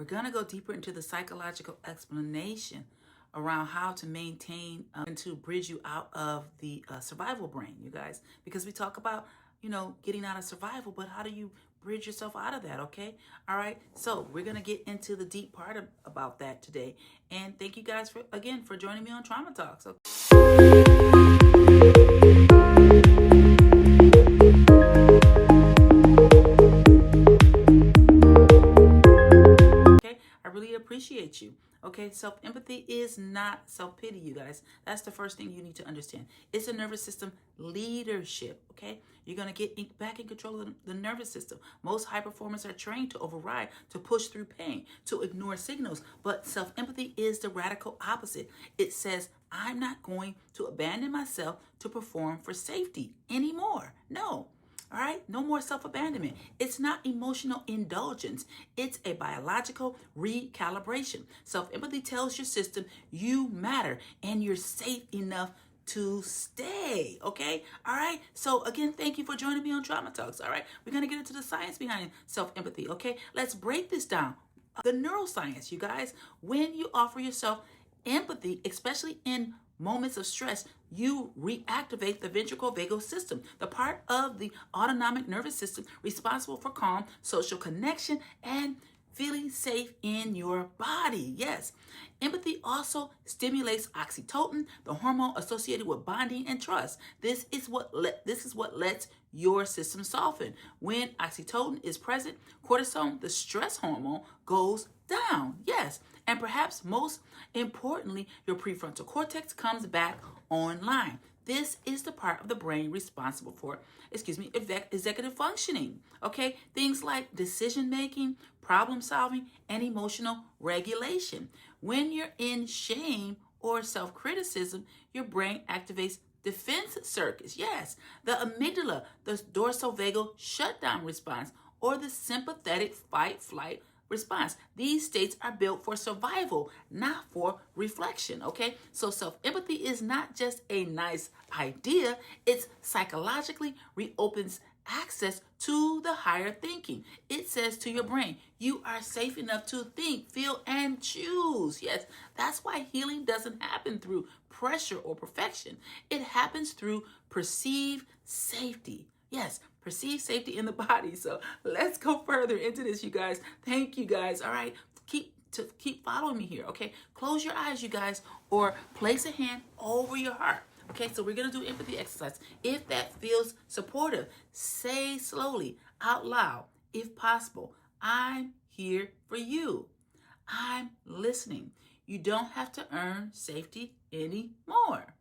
we're going to go deeper into the psychological explanation around how to maintain and to bridge you out of the survival brain, you guys, because we talk about, getting out of survival, but how do you bridge yourself out of that? Okay. All right. So we're going to get into the deep part about that today. And thank you guys for joining me on Trauma Talks. Okay. I really appreciate you. Okay, self-empathy is not self-pity, you guys. That's the first thing you need to understand. It's a nervous system leadership, okay? You're going to get back in control of the nervous system. Most high performers are trained to override, to push through pain, to ignore signals. But self-empathy is the radical opposite. It says, I'm not going to abandon myself to perform for safety anymore. No. All right, no more self-abandonment. It's not emotional indulgence. It's a biological recalibration. Self-empathy tells your system you matter and you're safe enough to stay. Okay, all right. So again, thank you for joining me on Trauma Talks. All right, we're gonna get into the science behind self-empathy. Okay, let's break this down. The neuroscience, you guys. When you offer yourself empathy, especially in moments of stress, you reactivate the ventral vagal system, the part of the autonomic nervous system responsible for calm, social connection, and feeling safe in your body. Yes. Empathy also stimulates oxytocin, the hormone associated with bonding and trust. This is what lets your system soften. When oxytocin is present, cortisol, the stress hormone, goes down. Yes. And perhaps most importantly, your prefrontal cortex comes back online. This is the part of the brain responsible for, executive functioning. Okay, things like decision making, problem solving, and emotional regulation. When you're in shame or self-criticism, your brain activates defense circuits. Yes, the amygdala, the dorsal-vagal shutdown response, or the sympathetic fight-flight response. These states are built for survival, not for reflection, okay? So self-empathy is not just a nice idea, it's psychologically reopens access to the higher thinking. It says to your brain, you are safe enough to think, feel, and choose. Yes, that's why healing doesn't happen through pressure or perfection. It happens through perceived safety. Yes, perceived safety in the body. So let's go further into this, you guys. Thank you, guys. All right, keep following me here. Okay, close your eyes, you guys, or place a hand over your heart. Okay, so we're gonna do empathy exercise. If that feels supportive, say slowly out loud, if possible, I'm here for you. I'm listening. You don't have to earn safety anymore.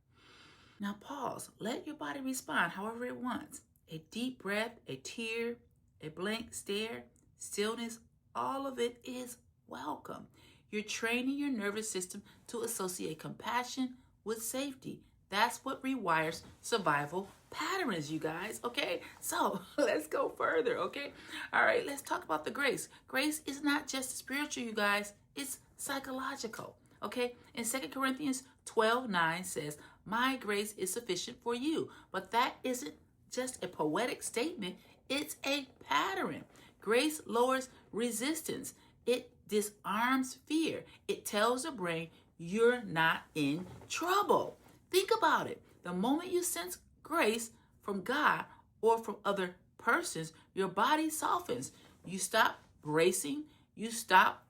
Now pause. Let your body respond however it wants. A deep breath, a tear, a blank stare, stillness, all of it is welcome. You're training your nervous system to associate compassion with safety. That's what rewires survival patterns, you guys, okay? So let's go further, okay? All right, let's talk about the grace. Grace is not just spiritual, you guys. It's psychological, okay? In 2 Corinthians 12:9 says, my grace is sufficient for you. But that isn't just a poetic statement. It's a pattern. Grace lowers resistance. It disarms fear. It tells the brain you're not in trouble. Think about it. The moment you sense grace from God or from other persons, your body softens. You stop bracing. You stop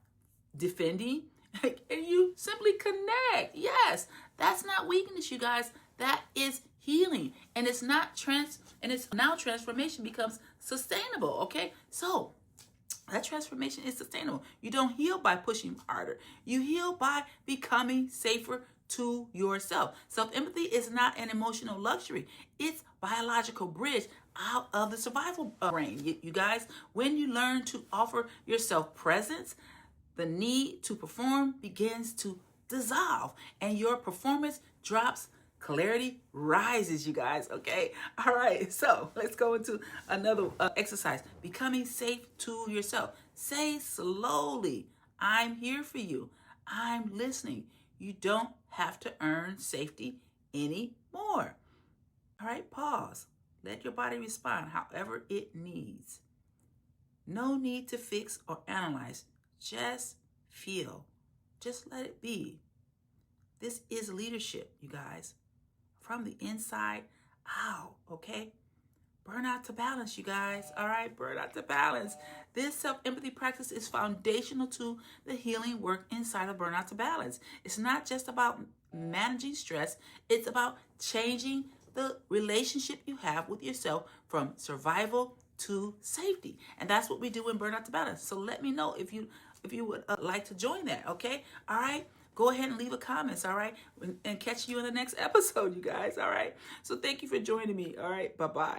defending. And you simply connect. Yes, that's not weakness, you guys. That is healing. And it's now transformation becomes sustainable. Okay, so that transformation is sustainable. You don't heal by pushing harder. You heal by becoming safer to yourself. Self-empathy is not an emotional luxury. It's biological bridge out of the survival brain. You guys, when you learn to offer yourself presence, the need to perform begins to dissolve and your performance drops. Clarity rises, you guys, okay? All right, so let's go into another exercise. Becoming safe to yourself. Say slowly, I'm here for you. I'm listening. You don't have to earn safety anymore. All right, pause. Let your body respond however it needs. No need to fix or analyze. Just feel. Just let it be. This is leadership, you guys. From the inside out, okay? Burnout to balance, you guys. All right, burnout to balance. This self-empathy practice is foundational to the healing work inside of burnout to balance. It's not just about managing stress. It's about changing the relationship you have with yourself from survival to safety. And that's what we do in burnout to balance. So let me know if you would like to join that, okay? All right? Go ahead and leave a comment, all right? And catch you in the next episode, you guys, all right? So thank you for joining me, all right? Bye-bye.